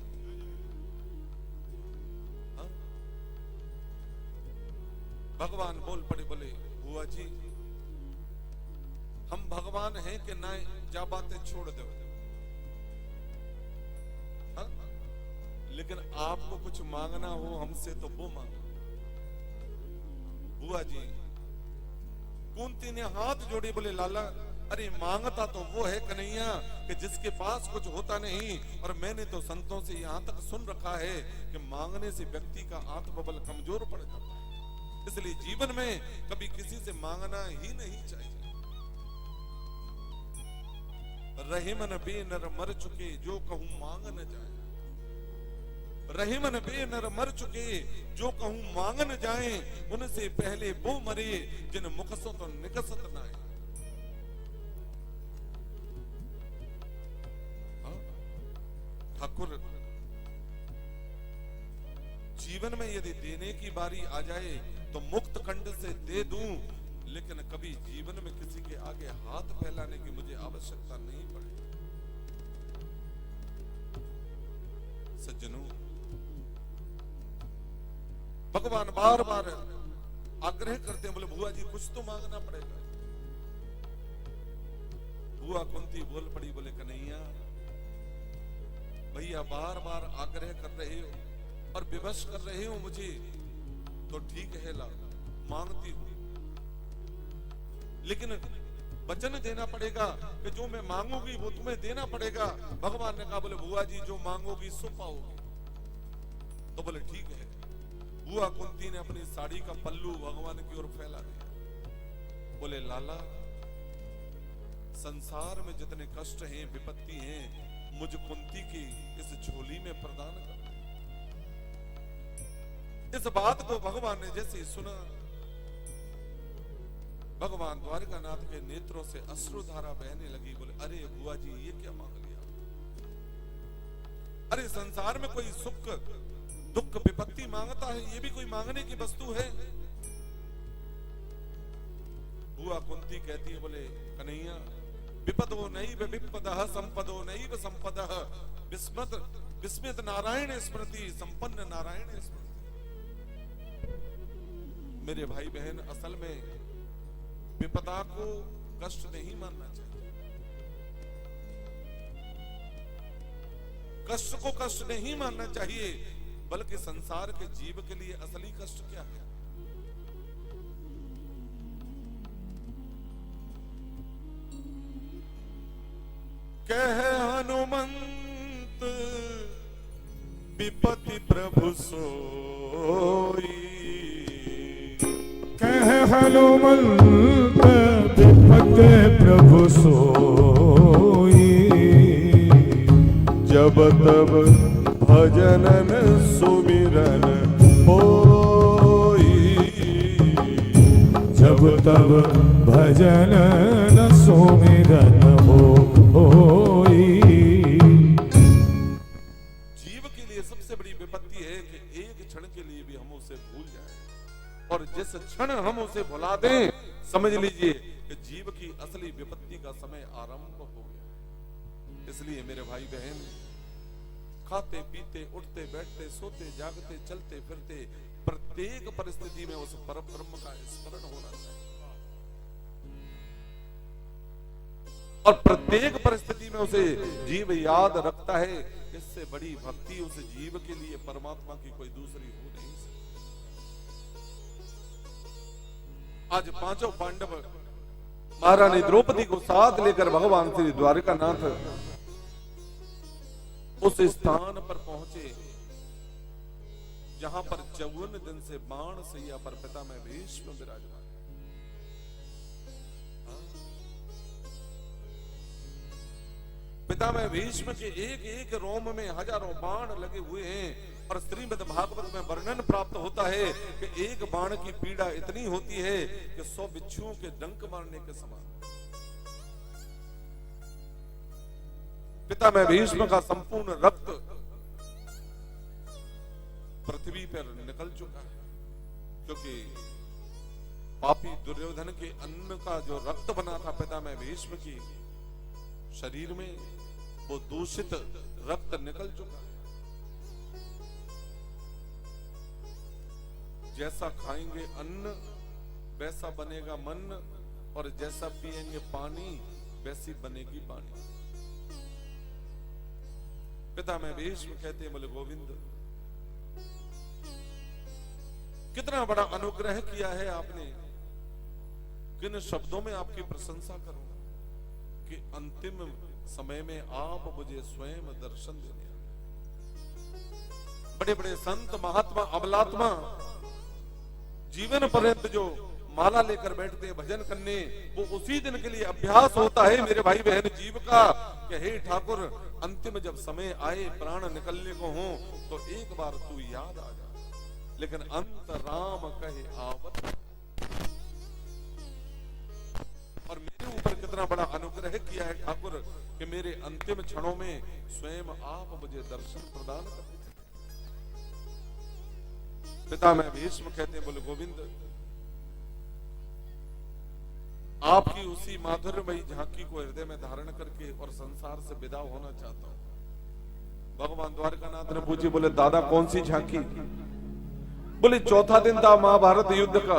हाँ? भगवान बोल पड़े, बोले बुआ जी हम भगवान हैं कि ना, जा बातें छोड़ दो। हाँ? लेकिन आपको कुछ मांगना हो हमसे तो वो मांगो। बुआ जी कुंती ने हाथ जोड़े, बोले लाला अरे मांगता तो वो है कन्हैया कि जिसके पास कुछ होता नहीं, और मैंने तो संतों से यहां तक सुन रखा है कि मांगने से व्यक्ति का आत्मबल कमजोर पड़ जाता है। इसलिए जीवन में कभी किसी से मांगना ही नहीं चाहिए। रहे मन बेनर मर चुके जो कहूं मांग न जाए, रहे मन बेनर मर चुके जो कहूं मांग न जाए, उनसे पहले वो मरे जिन मुख सो तो निकसत न आए। ठाकुर जीवन में यदि देने की बारी आ जाए तो मुक्त कंठ से दे दूं, लेकिन कभी जीवन में किसी के आगे हाथ फैलाने की मुझे आवश्यकता नहीं पड़े। सज्जनों, भगवान बार बार आग्रह करते हैं, बोले बुआ जी कुछ तो मांगना पड़ेगा। बुआ कुंती बोल पड़ी, बोले कन्हैया भैया बार बार आग्रह कर रहे हो और विवश कर रहे हो मुझे, तो ठीक है ला मांगती हूं, लेकिन वचन देना पड़ेगा कि जो मैं मांगूंगी वो तुम्हें देना पड़ेगा। भगवान ने कहा, बोले बुआ जी जो मांगोगी सो पाओगी। तो बोले ठीक है। बुआ कुंती ने अपनी साड़ी का पल्लू भगवान की ओर फैला दिया। बोले लाला संसार में जितने कष्ट हैं, विपत्ति हैं, मुझ कुंती की इस झोली में प्रदान कर। इस बात को भगवान ने जैसे ही सुना, भगवान द्वारकानाथ के नेत्रों से अश्रुधारा बहने लगी। बोले अरे बुआ जी ये क्या मांग लिया? अरे संसार में कोई सुख दुख विपत्ति मांगता है, ये भी कोई मांगने की वस्तु है? बुआ कुंती कहती है, बोले कन्हैया विपदो नैव विपदः संपदो नैव संपदः विस्मित नारायण स्मृति संपन्न नारायण स्मृति। मेरे भाई बहन, असल में विपदा को कष्ट नहीं मानना चाहिए। कष्ट को कष्ट नहीं मानना चाहिए, बल्कि संसार के जीव के लिए असली कष्ट क्या है? कह हनुमंत विपति प्रभु सोई, कह हनुमंत विपति प्रभु सोई, जब तब भजनन सुमिरन होई, जब तब भजनन सुमिरन होई। जीव के लिए सबसे बड़ी विपत्ति है कि एक क्षण के लिए भी हम उसे भूल जाएं, और जिस क्षण हम उसे भुला दें, समझ लीजिए कि जीव की असली विपत्ति का समय आरंभ हो गया। इसलिए मेरे भाई बहन, खाते पीते उठते बैठते सोते जागते चलते फिरते प्रत्येक परिस्थिति में उस परम ब्रह्म का स्मरण होना चाहिए। और प्रत्येक परिस्थिति में उसे जीव याद रखता है। इससे बड़ी भक्ति उस जीव के लिए परमात्मा की कोई दूसरी हो नहीं सकती। आज पांचों पांडव महारानी द्रौपदी को साथ लेकर भगवान श्री द्वारिकानाथ उस स्थान पर पहुंचे जहां पर 54 दिन से बाण सैया पर पितामह भीष्म विराजमान। पितामह भीष्म के एक एक रोम में हजारों बाण लगे हुए हैं और श्रीमद् भागवत में वर्णन प्राप्त होता है कि एक बाण की पीड़ा इतनी होती है कि 100 बिच्छुओं के डंक मारने के समान। पितामह भीष्म का संपूर्ण रक्त पृथ्वी पर निकल चुका है, क्योंकि पापी दुर्योधन के अन्न का जो रक्त बना था पितामह भीष्म की शरीर में, वो दूषित रक्त निकल चुका है। जैसा खाएंगे अन्न वैसा बनेगा मन, और जैसा पिएंगे पानी वैसी बनेगी वाणी। पितामह भीष्म कहते हैं, बोले गोविंद कितना बड़ा अनुग्रह किया है आपने, किन शब्दों में आपकी प्रशंसा करूं कि अंतिम समय में आप मुझे स्वयं दर्शन देने आए। बड़े बड़े संत महात्मा अबलात्मा जीवन पर्यंत जो माला लेकर बैठते हैं भजन करने, वो उसी दिन के लिए अभ्यास होता है मेरे भाई बहन जीव का कि हे ठाकुर, अंतिम जब समय आए प्राण निकलने को हो तो एक बार तू याद आ जा। लेकिन अंत राम कहे आवत, और मेरे ऊपर कितना बड़ा अनुग्रह किया है ठाकुर कि मेरे अंतिम क्षणों में स्वयं आप मुझे दर्शन प्रदान कर। पितामह भीष्म कहते हैं, बोले गोविंद आपकी उसी माधुर्यमयी झांकी को हृदय में धारण करके और संसार से विदा होना चाहता हूं। भगवान द्वारकानाथ ने पूछी, बोले दादा कौन सी झांकी? बोले चौथा दिन था महाभारत युद्ध का,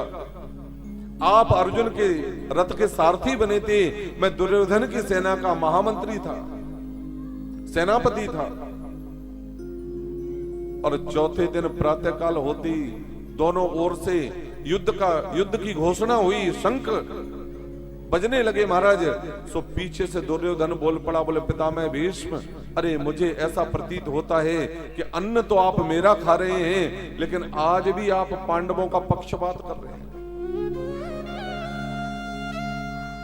आप अर्जुन के रथ के सारथी बने थे, मैं दुर्योधन की सेना का महामंत्री था, सेनापति था। और चौथे दिन प्रातःकाल होती दोनों ओर से युद्ध की घोषणा हुई, शंख बजने लगे महाराज। सो पीछे से दुर्योधन बोल पड़ा, बोले पितामह भीष्म, अरे मुझे ऐसा प्रतीत होता है कि अन्न तो आप मेरा खा रहे हैं, लेकिन आज भी आप पांडवों का पक्षपात कर रहे हैं।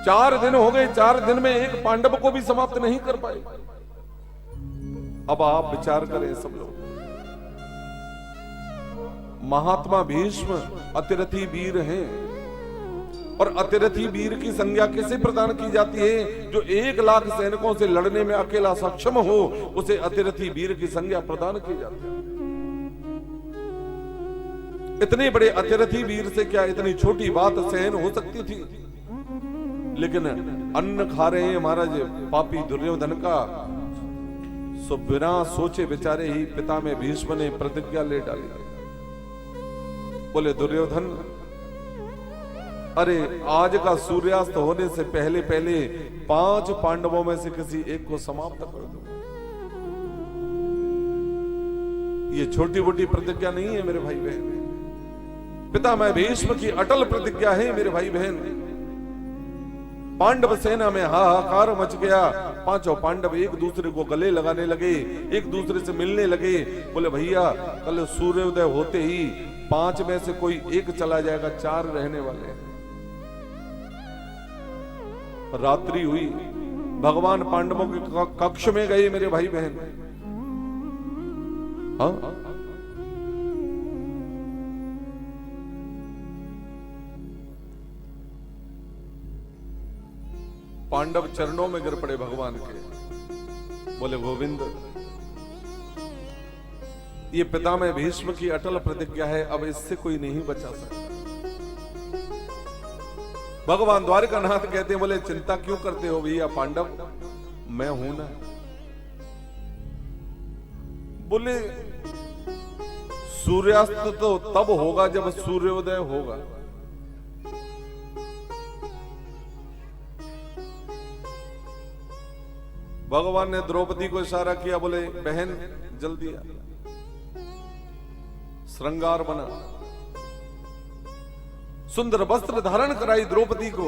4 दिन हो गए, 4 दिन में एक पांडव को भी समाप्त नहीं कर पाए। अब आप विचार करें सब लोग, महात्मा भीष्म अतिरथी वीर हैं, और अतिरथी वीर की संज्ञा किसे प्रदान की जाती है? जो 1 लाख सैनिकों से लड़ने में अकेला सक्षम हो, उसे अतिरथी वीर की संज्ञा प्रदान की जाती है। इतने बड़े अतिरथी वीर से क्या इतनी छोटी बात सहन हो सकती थी? लेकिन अन्न खा रहे हैं महाराज पापी दुर्योधन का। सो बिना सोचे विचारे ही पितामह भीष्म ने प्रतिज्ञा ले डाली। बोले दुर्योधन, अरे आज का सूर्यास्त होने से पहले पहले 5 पांडवों में से किसी एक को समाप्त कर दो। ये छोटी मोटी प्रतिज्ञा नहीं है मेरे भाई बहन, पितामह भीष्म की अटल प्रतिज्ञा है मेरे भाई बहन। पांडव सेना में हाहाकार मच गया। 5 पांडव एक दूसरे को गले लगाने लगे, एक दूसरे से मिलने लगे। बोले भैया कल सूर्योदय होते ही 5 में से कोई एक चला जाएगा, 4 रहने वाले हैं। रात्रि हुई, भगवान पांडवों के कक्ष में गए मेरे भाई बहन। हाँ, पांडव चरणों में गिर पड़े भगवान के। बोले गोविंद, ये पितामह भीष्म की अटल प्रतिज्ञा है, अब इससे कोई नहीं बचा सकता। भगवान द्वारकानाथ कहते हैं, बोले चिंता क्यों करते हो भैया पांडव, मैं हूं ना। बोले सूर्यास्त तो तब होगा जब सूर्योदय होगा। भगवान ने द्रौपदी को इशारा किया, बोले बहन जल्दी आ। श्रृंगार बना, सुंदर वस्त्र धारण कराई द्रौपदी को,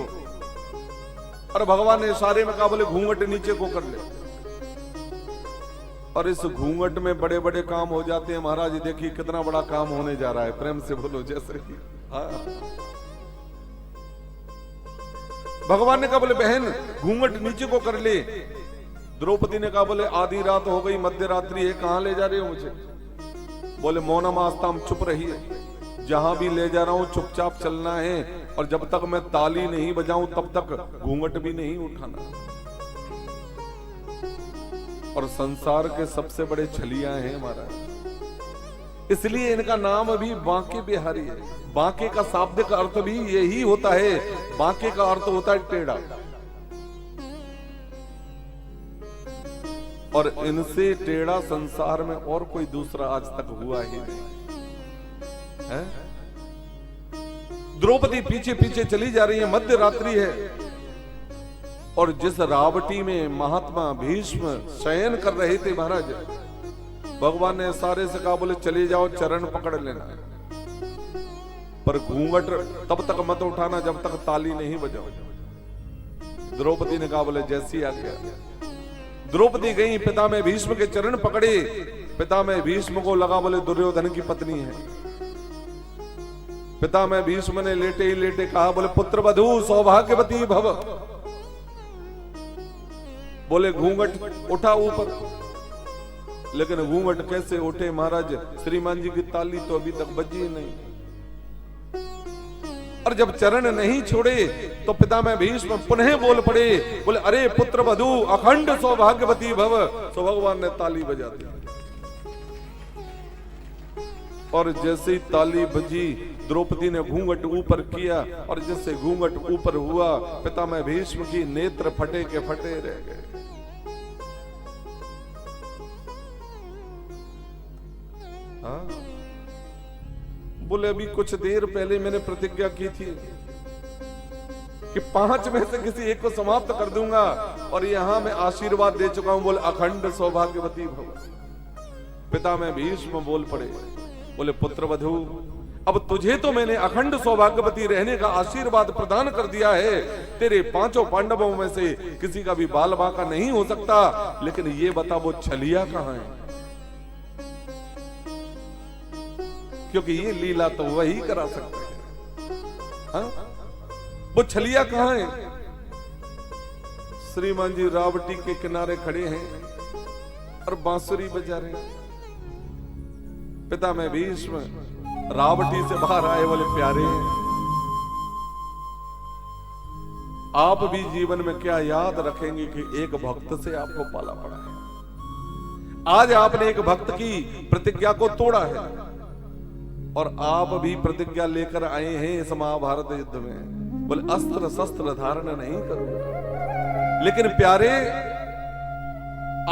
और भगवान ने इशारे में कहा, बोले घूंघट नीचे को कर ले। और इस घूंघट में बड़े बड़े काम हो जाते हैं महाराज। देखिए कितना बड़ा काम होने जा रहा है, प्रेम से बोलो जैसे ही। हाँ। भगवान ने कहा, बोले बहन घूंघट नीचे को कर ले। द्रौपदी ने कहा, बोले आधी रात हो गई, मध्य रात्रि है, कहां ले जा रहे हो मुझे? बोले मौनम आस्ताम, चुप रही है, जहां भी ले जा रहा हूं चुपचाप चलना है, और जब तक मैं ताली नहीं बजाऊं तब तक घूंघट भी नहीं उठाना। और संसार के सबसे बड़े छलिया हैं महाराज, इसलिए इनका नाम भी बांके बिहारी है। बांके का शाब्दिक अर्थ भी यही होता है, बांके का अर्थ होता है टेढ़ा। और इनसे टेढ़ा संसार में और कोई दूसरा आज तक हुआ ही नहीं है। द्रौपदी पीछे पीछे चली जा रही है, मध्य रात्रि है, और जिस रावटी में महात्मा भीष्म शयन कर रहे थे महाराज, भगवान ने सारे से कहा, बोले चले जाओ, चरण पकड़ लेना, पर घूंघट तब तक मत उठाना जब तक ताली नहीं बजाओ। द्रौपदी ने कहा, बोले जैसी आ गया। द्रौपदी गई, पितामह भीष्म के चरण पकड़े। पितामह भीष्म को लगा, बोले दुर्योधन की पत्नी है। पितामह भीष्म ने लेटे ही लेटे कहा, बोले पुत्र वधू सौभाग्यवती भव। बोले घूंघट उठा ऊपर, लेकिन घूंघट कैसे उठे महाराज? श्रीमान जी की ताली तो अभी तक बजी नहीं। और जब चरण नहीं छोड़े तो पितामह भीष्म पुनः बोल पड़े, बोले अरे पुत्र वधू अखंड सौभाग्यवती भव। तो भगवान ने ताली बजा दी, और जैसे ही ताली बजी द्रौपदी ने घूंघट ऊपर किया, और जैसे घूंघट ऊपर हुआ पितामह भीष्म की नेत्र फटे के फटे रह गए। हाँ? बोले अभी कुछ देर पहले मैंने प्रतिज्ञा की थी कि 5 में से किसी एक को समाप्त कर दूंगा, और यहां मैं आशीर्वाद दे चुका हूं, बोले अखंड सौभाग्यवती भव। पितामह भीष्म बोल पड़े, बोले पुत्र वधू अब तुझे तो मैंने अखंड सौभाग्यवती रहने का आशीर्वाद प्रदान कर दिया है, तेरे 5 पांडवों में से किसी का भी बाल बांका नहीं हो सकता, लेकिन ये बता वो छलिया कहां है? क्योंकि ये लीला तो वही करा सकते हैं। हाँ? वो छलिया कहां है? श्रीमान जी रावटी के किनारे खड़े हैं और बांसुरी बजा रहे हैं। पितामह भीष्म रावटी से बाहर आए, बोले प्यारे आप भी जीवन में क्या याद रखेंगे कि एक भक्त से आपको पाला पड़ा है। आज आपने एक भक्त की प्रतिज्ञा को तोड़ा है, और आप भी प्रतिज्ञा लेकर आए हैं इस महाभारत युद्ध में, बोले अस्त्र शस्त्र धारण नहीं करूंगा। लेकिन प्यारे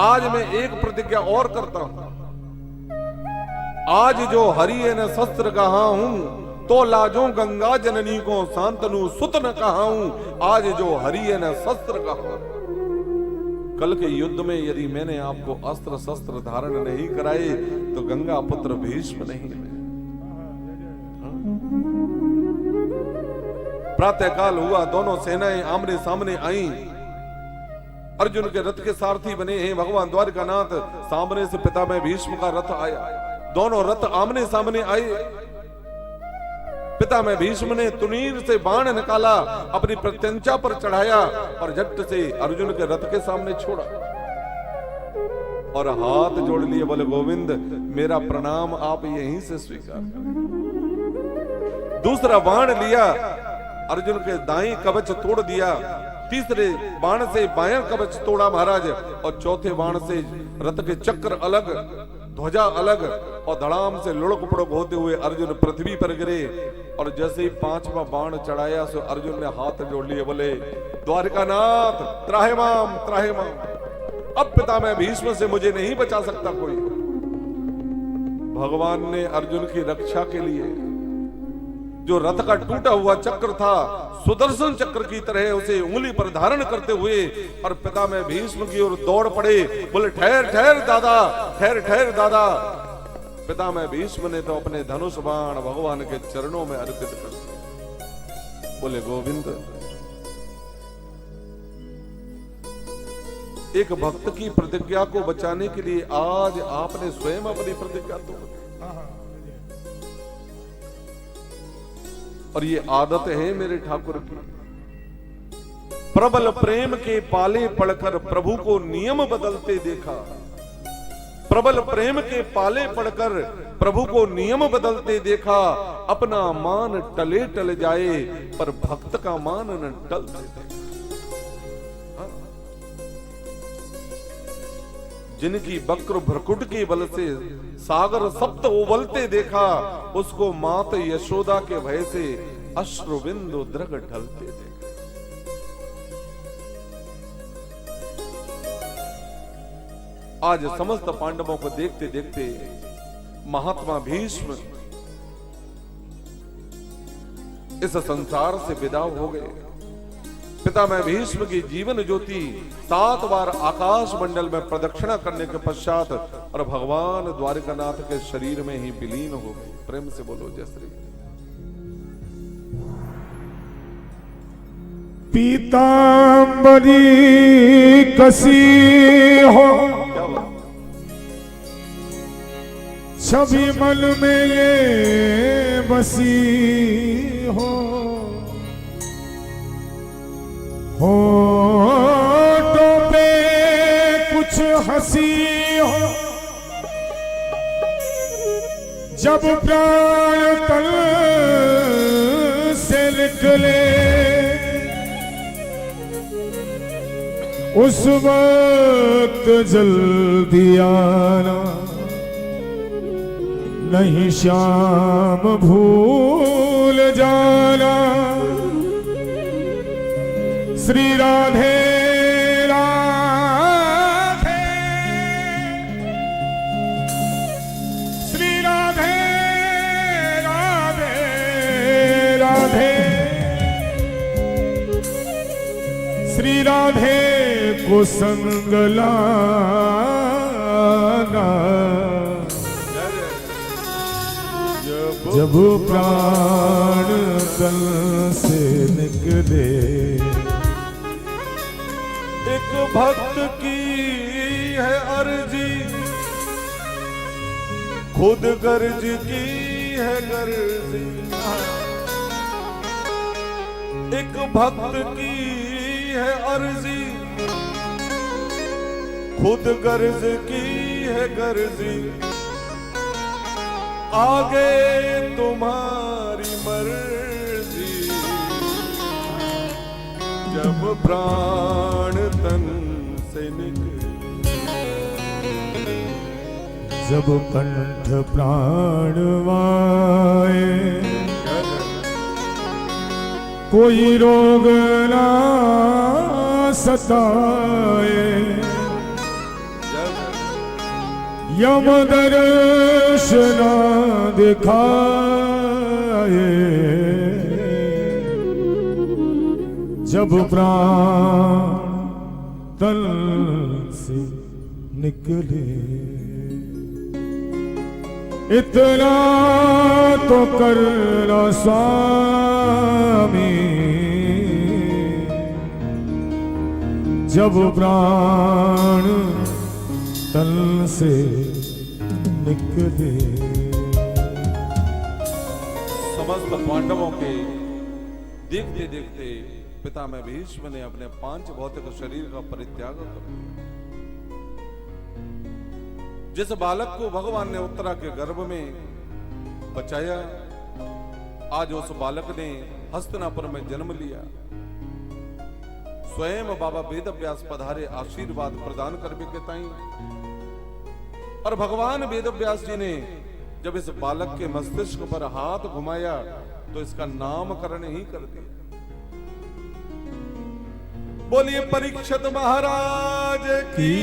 आज मैं एक प्रतिज्ञा और करता हूं, आज जो हरि न शस्त्र कहा हूं, तो लाजो गंगा जननी को शांतनु सुत न कहा हूं। आज जो हरि न शस्त्र कहा, कल के युद्ध में यदि मैंने आपको अस्त्र शस्त्र धारण नहीं कराए तो गंगा पुत्र भीष्म नहीं है। प्रातः काल हुआ, दोनों सेनाएं आमने सामने आई। अर्जुन के रथ के सारथी बने हैं भगवान द्वारकानाथ। सामने से पितामह भीष्म का रथ आया, दोनों रथ आमने सामने आए। पितामह भीष्म ने तुनीर से बाण निकाला, अपनी प्रत्यंचा पर चढ़ाया और झट से अर्जुन के रथ के सामने छोड़ा और हाथ जोड़ लिए, बोले गोविंद मेरा प्रणाम आप यहीं से स्वीकार करें। दूसरा बाण लिया, अर्जुन के दाएं कवच तोड़ दिया। तीसरे बाण से बायां कवच तोड़ा महाराज, और चौथे बाण से रथ के चक्र अलग, ध्वजा अलग, और धड़ाम से लुढ़क पुढ़क होते हुए अर्जुन पृथ्वी पर गिरे। और जैसे ही 5वां बाण चढ़ाया सो अर्जुन ने हाथ जोड़ लिए, बोले द्वारकानाथ त्राहिमाम त्राहिमाम। अब पितामह भीष्म से मुझे नहीं बचा सकता कोई। भगवान ने अर्जुन की रक्षा के लिए जो रथ का टूटा हुआ चक्र था सुदर्शन चक्र की तरह उसे उंगली पर धारण करते हुए और पिता में भीष्म की ओर दौड़ पड़े। बोले ठहर ठहर दादा, ठहर ठहर दादा। पिता में भीष्म ने तो अपने धनुष बाण भगवान के चरणों में अर्पित कर दिए। बोले गोविंद, एक भक्त की प्रतिज्ञा को बचाने के लिए आज आपने स्वयं अपनी प्रतिज्ञा तो और ये आदत है मेरे ठाकुर की। प्रबल प्रेम के पाले पड़कर प्रभु को नियम बदलते देखा। प्रबल प्रेम के पाले पड़कर प्रभु को नियम बदलते देखा। अपना मान टले टल जाए पर भक्त का मान न टलते देखा। जिनकी वक्र भ्रकुट के बल से सागर सप्त उबलते देखा, उसको मात यशोदा के भय से अश्रुबिंदु द्रग ढलते देखा। आज समस्त पांडवों को देखते देखते महात्मा भीष्म इस संसार से विदा हो गए। पिता में भीष्म की जीवन ज्योति 7 बार आकाश मंडल में प्रदक्षिणा करने के पश्चात और भगवान द्वारिकानाथ के शरीर में ही विलीन हो गए। प्रेम से बोलो जय श्री। पीतांबरी कसी हो छवि मन में ये बसी होठों पे कुछ हंसी हो, जब प्राण तन से निकले उस वक्त जल्दी आना, नहीं श्याम भूल जाना। श्री राधे राधे, श्री राधे राधे राधे, श्री राधे को संग लाना, जब प्राण तन से निकले। एक भक्त की है अर्जी, खुद गर्ज की है गर्जी। एक भक्त की है अर्जी, खुद गर्ज की है गर्जी। आगे तुम्हारी मर्जी, जब प्राण तन से निकले। जब कंठ प्राण वाए, कोई रोग ना सताए। यम दर्शन दिखाए, जब प्राण तन से निकले। इतना तो करना स्वामी, जब प्राण तन से निकले। समस्त पांडवों के देखते देखते पिता में भीष्म ने अपने 5 भौतिक शरीर का परित्याग कर दिया। जिस बालक को भगवान ने उत्तरा के गर्भ में बचाया, आज उस बालक ने हस्तिनापुर में जन्म लिया। स्वयं बाबा वेद व्यास पधारे आशीर्वाद प्रदान करने के ताई, और भगवान वेद व्यास जी ने जब इस बालक के मस्तिष्क पर हाथ घुमाया तो इसका नामकरण ही कर दिया। बोलिए परीक्षित महाराज की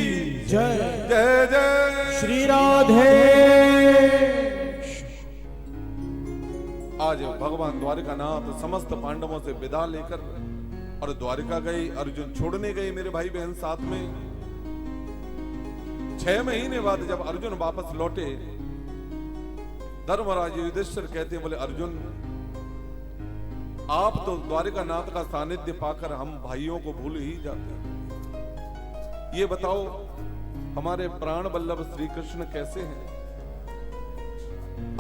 जय। जय जय श्री राधे। आज भगवान द्वारिकानाथ समस्त पांडवों से विदा लेकर और द्वारिका गए। अर्जुन छोड़ने गए मेरे भाई बहन साथ में। 6 महीने बाद जब अर्जुन वापस लौटे, धर्मराज युधिष्ठिर कहते बोले अर्जुन, आप तो द्वारिकानाथ का सानिध्य पाकर हम भाइयों को भूल ही जाते हैं। ये बताओ हमारे प्राण वल्लभ श्री कृष्ण कैसे हैं?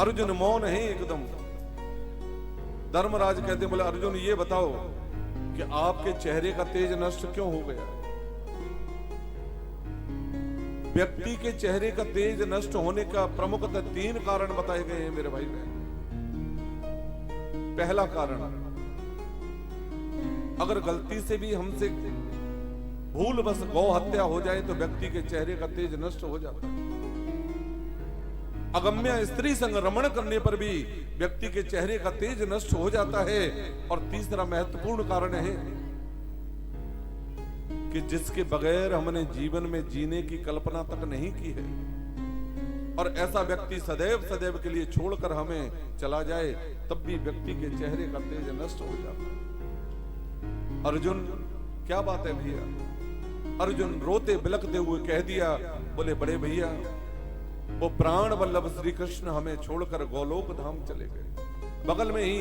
अर्जुन मौन है एकदम। धर्मराज कहते बोले अर्जुन ये बताओ कि आपके चेहरे का तेज नष्ट क्यों हो गया? व्यक्ति के चेहरे का तेज नष्ट होने का प्रमुखतः 3 कारण बताए गए हैं मेरे भाई बहन। पहला कारण, अगर गलती से भी हमसे भूल बस गौ हत्या हो जाए तो व्यक्ति के चेहरे का तेज नष्ट हो जाता है। अगम्य स्त्री संग रमण करने पर भी व्यक्ति के चेहरे का तेज नष्ट हो जाता है। और तीसरा महत्वपूर्ण कारण है कि जिसके बगैर हमने जीवन में जीने की कल्पना तक नहीं की है और ऐसा व्यक्ति सदैव सदैव के लिए छोड़कर हमें चला जाए, तब भी व्यक्ति के चेहरे का तेज नष्ट हो जाता है। अर्जुन क्या बात है भैया? अर्जुन रोते बिलखते हुए कह दिया, बोले बड़े भैया वो प्राण वल्लभ श्री कृष्ण हमें छोड़कर गोलोक धाम चले गए। बगल में ही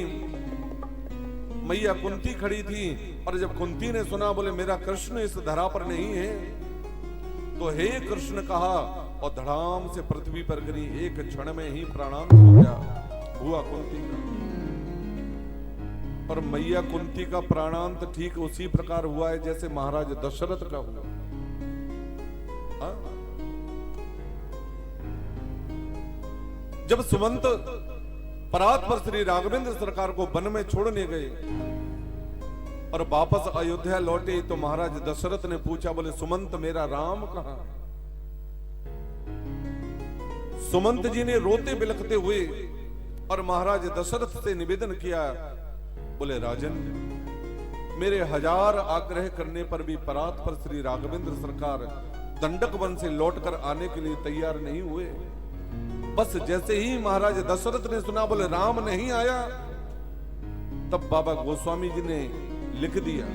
मैया कुंती खड़ी थी और जब कुंती ने सुना, बोले मेरा कृष्ण इस धरा पर नहीं है, तो हे कृष्ण कहा और धड़ाम से पृथ्वी पर गिरी। एक क्षण में ही प्राणांत हो गया हुआ कुंती का। और मैया कुंती का प्राणांत ठीक उसी प्रकार हुआ है जैसे महाराज दशरथ का हुआ। जब सुमंत परात पर श्री राघवेंद्र सरकार को वन में छोड़ने गए और वापस अयोध्या लौटे तो महाराज दशरथ ने पूछा, बोले सुमंत मेरा राम कहां? सुमंत जी ने रोते बिलखते हुए और महाराज दशरथ से निवेदन किया, बोले राजन मेरे 1000 आग्रह करने पर भी परात पर श्री राघवेंद्र सरकार दंडक वन से लौटकर आने के लिए तैयार नहीं हुए। बस जैसे ही महाराज दशरथ ने सुना, बोले राम नहीं आया, तब बाबा गोस्वामी जी ने लिख दिया,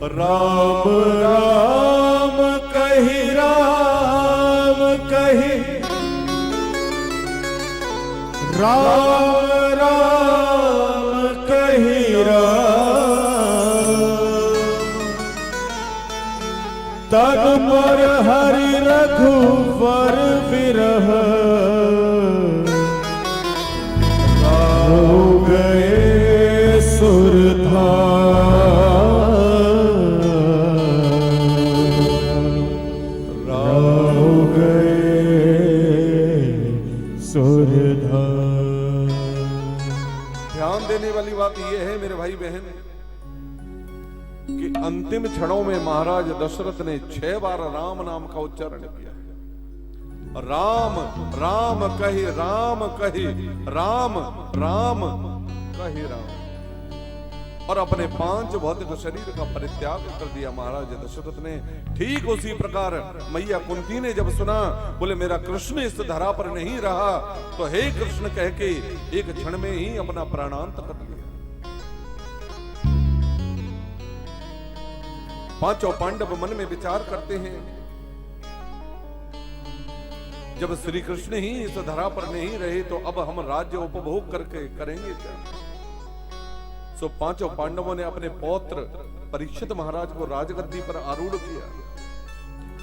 राम राम कही राम कही, राम राम कही राम, तन पर हरि रघुवर विरह, हो गए सुरधार, हो गए सुरधार। ध्यान देने वाली बात यह है मेरे भाई बहन कि अंतिम क्षणों में महाराज दशरथ ने 6 बार राम नाम का उच्चारण किया। राम राम कहे राम कहे, राम राम कहे राम, और अपने 5 भौतिक शरीर का परित्याग कर दिया महाराज दशरथ ने। ठीक उसी प्रकार मैया कुंती ने जब सुना, बोले मेरा कृष्ण इस धरा पर नहीं रहा, तो हे कृष्ण कह के एक क्षण में ही अपना प्राणांत कर दिया। 5 पांडव मन में विचार करते हैं, जब श्री कृष्ण ही इस धरा पर नहीं रहे तो अब हम राज्य उपभोग करके करेंगे क्या? सो 5 पांडवों ने अपने पौत्र परीक्षित महाराज को राजगद्दी पर आरूढ़ किया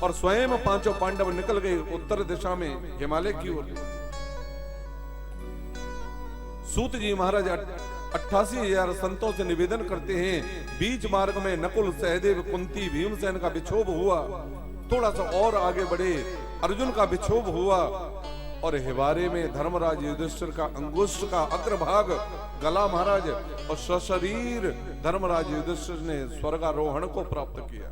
और स्वयं 5 पांडव निकल गए उत्तर दिशा में हिमालय की ओर। सूत जी महाराज 88,000 संतों से निवेदन करते हैं, बीच मार्ग में नकुल सहदेव कुंती भीमसेन का विक्षोभ हुआ, थोड़ा सा और आगे बढ़े अर्जुन का विक्षोभ हुआ और हिवारे में धर्मराज युधिष्ठिर का अंगुष्ठ का अग्रभाग गला महाराज और सशरीर धर्मराज युधिष्ठिर ने स्वर्गारोहण को प्राप्त किया।